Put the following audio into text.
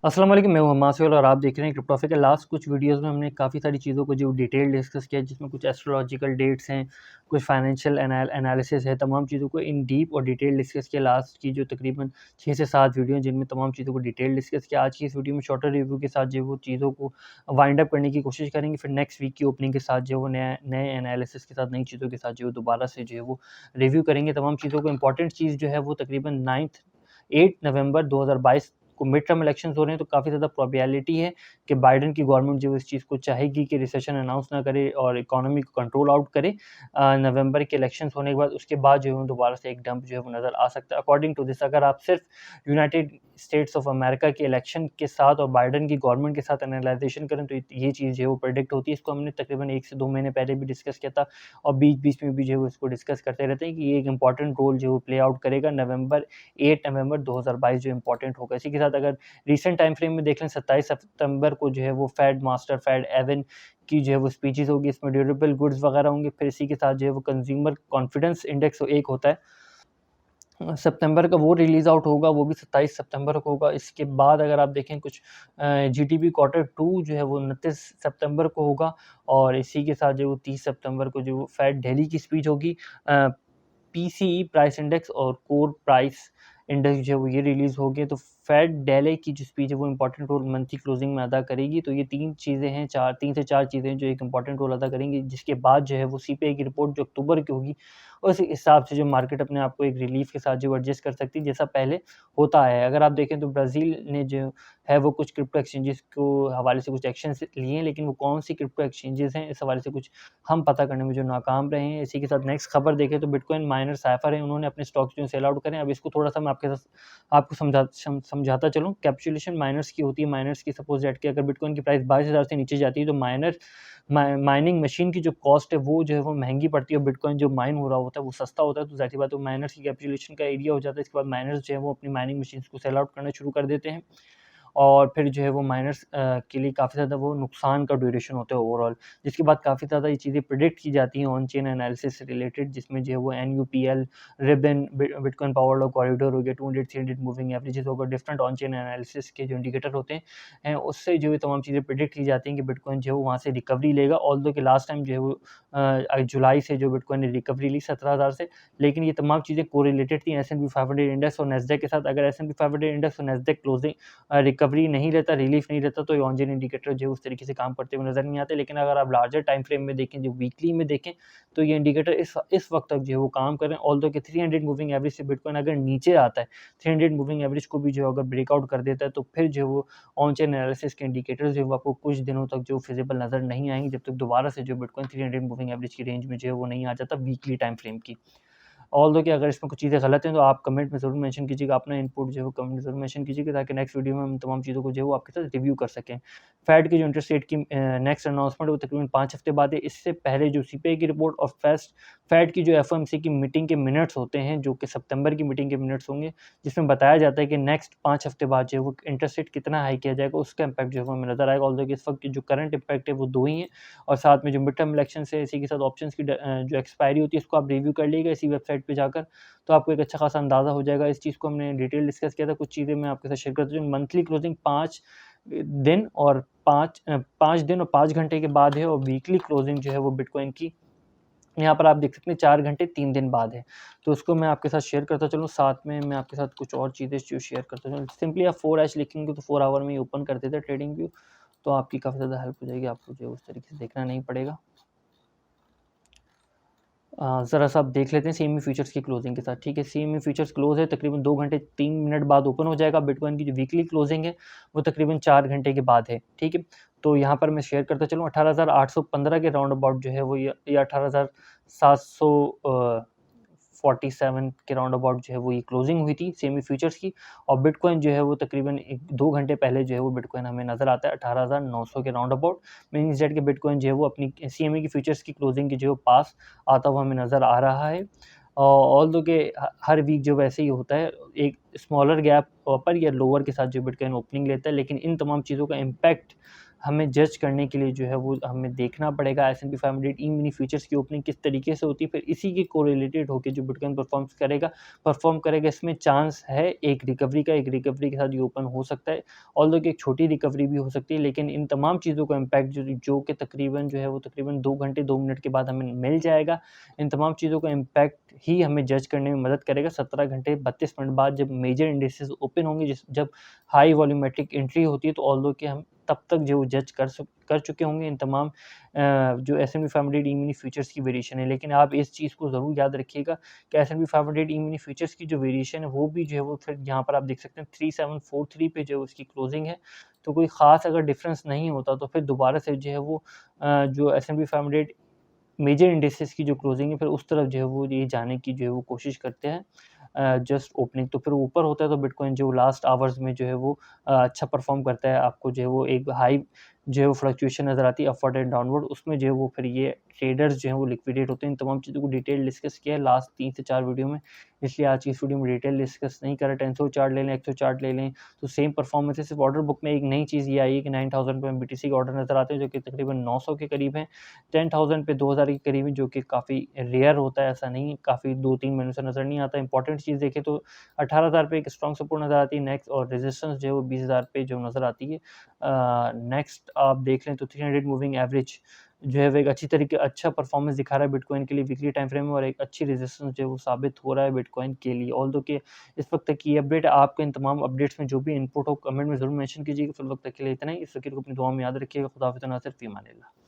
अस्सलाम वालेकुम, मैं हूं हम्माद सोहेल और आप देख रहे हैं क्रिप्टोफी के लास्ट कुछ वीडियोस में हमने काफ़ी सारी चीज़ों को जो डिटेल डिस्कस किया, जिसमें कुछ एस्ट्रोलॉजिकल डेट्स हैं, कुछ फाइनेंशियल एनालिसिस है, तमाम चीज़ों को इन डीप और डिटेल डिस्कस किया। लास्ट की जो तकरीबन 6 से 7 वीडियो हैं, जिनमें तमाम चीज़ों को डिटेल डिस्कस किया। आज की इस वीडियो में शॉर्टर रिव्यू के साथ जो है वो चीज़ों को वाइंड अप करने की कोशिश करेंगे। फिर नेक्स्ट वीक की ओपनिंग के साथ जो है वो नए नए एनालिसिस के साथ, नई चीज़ों के साथ जो है दोबारा से जो है वो रिव्यू करेंगे तमाम चीज़ों को। इंपॉर्टेंट चीज़ जो है वो तकरीबन 8 नवंबर 2022 को मिड टर्म इलेक्शंस हो रहे हैं, तो काफ़ी ज़्यादा प्रोबेबिलिटी है कि बाइडेन की गवर्नमेंट जो है इस चीज़ को चाहेगी कि रिसेशन अनाउंस ना करे और इकोनॉमी को कंट्रोल आउट करे नवंबर के इलेक्शंस होने के बाद। उसके बाद जो है दोबारा से एक डंप जो है वो नज़र आ सकता है। अकॉर्डिंग टू दिस, अगर आप सिर्फ यूनाइटेड स्टेट्स ऑफ अमेरिका के इलेक्शन के साथ और बाइडेन की गवर्नमेंट के साथ एनालाइजेशन करें, तो ये चीज़ जो है वो प्रेडिक्ट होती है। इसको हमने तकरीबन 1 से 2 महीने पहले भी डिस्कस किया था और बीच-बीच में भी जो है इसको डिस्कस करते रहते हैं कि ये एक इंपॉर्टेंट रोल जो है प्ले आउट करेगा। 8 नवंबर 2022 जो इंपॉर्टेंट होगा। इसी के साथ अगर रीसेंट टाइम फ्रेम में देख लें, 27 सितंबर को जो है वो फेड एवन की जो है वो स्पीचेस होगी। इसमें ड्यूरेबल गुड्स वगैरह होंगे। फिर इसी के साथ जो है वो कंज्यूमर कॉन्फिडेंस इंडेक्स एक होता है सितंबर का, वो रिलीज़ आउट होगा, वो भी 27 सितंबर को होगा। इसके बाद अगर आप देखें कुछ जीडीपी क्वार्टर 2 जो है वो 29 सितंबर को होगा और इसी के साथ जो वो 30 सितंबर को जो फेड दिल्ली की स्पीच होगी। पीसीई प्राइस इंडेक्स और कोर प्राइस इंडेक्स जो है वो ये रिलीज़ हो गए। तो फेड दिल्ली की जो स्पीच है वो इंपॉर्टेंट रोल मंथली क्लोजिंग में अदा करेगी। तो ये 3 चीज़ें हैं, 3 से 4 चीज़ें जो एक इंपॉर्टेंट रोल अदा करेंगी। जिसके बाद जो है वो सीपीआई की रिपोर्ट जो अक्टूबर की होगी, उस हिसाब से जो मार्केट अपने आप को एक रिलीफ के साथ जो एडजस्ट कर सकती है, जैसा पहले होता है। अगर आप देखें तो ब्राज़ील ने जो है वो कुछ क्रिप्टो एक्सचेंजेस को हवाले से कुछ एक्शंस लिए हैं, लेकिन वो कौन-सी क्रिप्टो एक्सचेंजेस हैं, इस हवाले से कुछ हम पता करने में जो नाकाम रहे हैं। इसी के साथ नेक्स्ट खबर देखें तो बिटकॉइन माइनर साइफर है, उन्होंने अपने स्टॉक्स जो सेल आउट करें। अब इसको थोड़ा-सा मैं आपको समझाता चलूँ। कैप्सुलेशन माइनर्स की होती है। माइनर्स की सपोज़ दैट कि अगर बिटकॉइन की प्राइस 22,000 से नीचे जाती है, तो माइनिंग मशीन की जो कॉस्ट है वो जो है वो महँगी पड़ती है और बिटकॉइन जो माइन हो रहा होता है वो सस्ता होता है। तो ज़ाहिर-सी बात है, माइनर्स की कैप्सुलेशन का एरिया हो जाता है। इसके बाद माइनर्स जो है वो अपनी माइनिंग मशीन्स को सेल आउट करना शुरू कर देते हैं और फिर जो है वो माइनर्स के लिए काफ़ी ज़्यादा वो नुकसान का ड्यूरेशन होता है ओवरऑल। जिसके बाद काफ़ी ज़्यादा ये चीज़ें प्रेडिक्ट की जाती हैं ऑन चेन एनालिसिस से रिलेटेड, जिसमें जो है वो NUPL, ribbon, Bitcoin power law corridor हो गया, 200, 300 मूविंग एवरेजेस हो गए, डिफरेंट ऑन चेन एनालिसिस के जो इंडिकेटर होते उससे जो है तमाम चीज़ें प्रेडिक्ट की जाती हैं कि बिटकॉइन जो है वो वहाँ से रिकवरी लेगा। ऑल्दो कि लास्ट टाइम जो है वो जुलाई से जो बिटकॉइन ने रिकवरी ली 17,000 से, लेकिन ये तमाम चीज़ें कोरिलेटेड थी एस&पी 500 इंडेक्स और नैस्डैक के साथ। अगर एस&पी 500 इंडेक्स और नैस्डैक क्लोजिंग रिकवरी नहीं रहता, रिलीफ नहीं रहता, तो ये ऑन चेन इंडिकेटर जो है उस तरीके से काम करते हुए नज़र नहीं आते। लेकिन अगर आप लार्जर टाइम फ्रेम में देखें, जो वीकली में देखें, तो ये इंडिकेटर इस वक़्त तक जो है वो काम कर रहे हैं। ऑल्दो कि 300 मूविंग एवरेज से बिटकॉइन अगर नीचे आता है, 300 मूविंग एवरेज को भी जो है अगर ब्रेकआउट कर देता है, तो फिर जो है वो ऑन चेन एनालिसिस के इंडिकेटर्स जो है वो आपको कुछ दिनों तक जो फिजिबल नज़र नहीं आएँगे, जब तक दोबारा से जो बिटकॉइन 300 मूविंग एवरेज की रेंज में जो है वो नहीं आ जाता वीकली टाइम फ्रेम की। ऑल्दो कि अगर इसमें कुछ चीज़ें गलत हैं तो आप कमेंट में ज़रूर मेंशन कीजिएगा, अपना इनपुट जो है वो कमेंट में ज़रूर मेंशन कीजिएगा, ताकि नेक्स्ट वीडियो में हम तमाम चीज़ों को जो है वो आपके साथ रिव्यू कर सकें। फेड की जो इंटरेस्ट रेट की नेक्स्ट अनाउंसमेंट है वो तकरीबन 5 हफ्ते बाद है। इससे पहले जो सीपीआई की रिपोर्ट और फेड की जो एफओएमसी की मीटिंग के मिनट्स होते हैं, जो कि सितंबर की मीटिंग के मिनट्स होंगे, जिसमें बताया जाता है कि नेक्स्ट 5 हफ्ते बाद जो है वो इंटरेस्ट रेट कितना हाई किया जाएगा, उसका इम्पैक्ट जो है वो हमें नज़र आएगा। ऑल्दो कि इस वक्त की जो करंट इम्पैक्ट है वो 2 ही हैं और साथ में जो मिड टर्म इलेक्शन है, इसी के साथ ऑप्शंस की जो एक्सपायरी होती है, इसको आप रिव्यू कर लीजिएगा इसी वेबसाइट पे जाकर, तो आपको एक अच्छा खासा अंदाज़ा हो जाएगा। इस चीज़ को हमने डिटेल डिस्कस किया था। कुछ चीज़ें मैं आपके साथ शेयर करता हूँ। मंथली क्लोजिंग 5 दिन और 5 घंटे के बाद है और वीकली क्लोजिंग जो है वो बिटकॉइन की यहाँ पर आप देख सकते हैं 4 घंटे 3 दिन बाद है। तो उसको मैं आपके साथ शेयर करता चलूँ, साथ में मैं आपके साथ कुछ और चीज़ें जो शेयर करता चलूँ। सिंपली आप 4 ऐश लिखेंगे तो 4 आवर में ही ओपन कर देता है ट्रेडिंग व्यू, तो आपकी काफ़ी ज़्यादा हेल्प हो जाएगी। आपको जो है उस तरीके से देखना नहीं पड़ेगा। ज़रा-सा आप देख लेते हैं सीएमई फ्यूचर्स की क्लोजिंग के साथ, ठीक है। सीएमई फ्यूचर्स क्लोज़ है तकरीबन 2 घंटे 3 मिनट बाद ओपन हो जाएगा। बिटकॉइन की जो वीकली क्लोजिंग है, वो तकरीबन 4 घंटे के बाद है, ठीक है। तो यहाँ पर मैं शेयर करता चलूँ 18,815 के राउंड अबाउट जो है वो ये 18,747 के राउंड अबाउट जो है वो ये क्लोजिंग हुई थी सेमी फ्यूचर्स की और बिटकॉइन जो है वो तकरीबन 1-2 घंटे पहले जो है वो बिटकॉइन हमें नज़र आता है 18,900 के राउंड अबाउट। मीन्स दैट के बिटकॉइन जो है वो अपनी सीएमई की फ्यूचर्स की क्लोजिंग के जो पास आता हुआ हमें नज़र आ रहा है। ऑल्दो के हर वीक जो वैसे ही होता है, एक स्मॉलर गैप अपर या लोअर के साथ जो बिटकॉइन ओपनिंग लेता है, लेकिन इन तमाम चीज़ों का इम्पैक्ट हमें जज करने के लिए जो है वो हमें देखना पड़ेगा S&P 500 ई मिनी फ्यूचर्स की ओपनिंग किस तरीके से होती है, फिर इसी के कोरिलेटेड होके जो बिटकॉइन परफॉर्म करेगा। इसमें चांस है एक रिकवरी के साथ ये ओपन हो सकता है, ऑल्दो कि एक छोटी रिकवरी भी हो सकती है, लेकिन इन तमाम चीज़ों का इम्पैक्ट जो कि तकरीबन जो है वो तकरीबन 2 घंटे 2 मिनट के बाद हमें मिल जाएगा। इन तमाम चीज़ों का इम्पैक्ट ही हमें जज करने में मदद करेगा 17 घंटे 32 मिनट बाद जब मेजर इंडिसेस ओपन होंगे, जब हाई वॉल्यूमेट्रिक एंट्री होती है, तो ऑल्दो कि हम तब तक जो जज कर चुके होंगे इन तमाम जो S&P 500 ई-मिनी फ्यूचर्स की वेरिएशन है। लेकिन आप इस चीज़ को ज़रूर याद रखिएगा कि S&P 500 ई-मिनी फ्यूचर्स की जो वेरिएशन है वो भी जो है वो फिर यहाँ पर आप देख सकते हैं 3743 पे जो उसकी क्लोजिंग है। तो कोई ख़ास अगर डिफ़रेंस नहीं होता तो फिर दोबारा से जो है वो जो S&P 500 मेजर इंडिसेस की जो क्लोजिंग है फिर उस तरफ जो है वो ये जाने की जो है वो कोशिश करते हैं जस्ट ओपनिंग। तो फिर ऊपर होता है तो बिटकॉइन जो लास्ट आवर्स में जो है वो अच्छा परफॉर्म करता है। आपको जो है वो एक हाई जो है वो फ्लक्चुएशन नज़र आती है अपवर्ड एंड डाउनवर्ड, उसमें जो है वो फिर ये ट्रेडर्स जो हैं वो लिक्विडेट होते हैं। इन तमाम चीज़ों को डिटेल डिस्कस किया है लास्ट 3 से 4 वीडियो में, इसलिए आज की इस वीडियो में डिटेल डिस्कस नहीं कर रहे। टेंसो चार्ट ले लें, एक्सो चार्ट ले लें, तो सेम परफॉर्मेंस है। सिर्फ ऑर्डर बुक में एक नई चीज़ ये आई है कि 9000 पे बीटीसी के ऑर्डर नज़र आते हैं जो कि तकरीबन 900 के करीब हैं, 10,000 पे 2000 के करीब है, जो कि काफ़ी रेयर होता है, ऐसा नहीं, काफ़ी 2-3 महीनों से नज़र नहीं आता। इंपॉर्टेंट चीज़ देखें तो 18,000 पे एक स्ट्रॉन्ग सपोर्ट नज़र आती है नेक्स्ट, और रेजिस्टेंस जो है वो 20,000 पे जो नज़र आती है। नेक्स्ट आप देख लें तो 300 मूविंग एवरेज जो है वो एक अच्छा परफॉर्मेंस दिखा रहा है बिटकॉइन के लिए वीकली टाइम फ्रेम में, और एक अच्छी रेजिस्टेंस जो है वो साबित हो रहा है बिटकॉइन के लिए। ऑल्दो कि इस वक्त तक की अपडेट, आपके इन तमाम अपडेट्स में जो भी इनपुट हो कमेंट में ज़रूर मेंशन कीजिएगा। फिर वक्त तक के लिए इतना ही। इस फ़िक्र को अपनी दुआ में याद रखिएगा। खुदा हाफ़िज़, नासिर फ़ी अमानिल्लाह।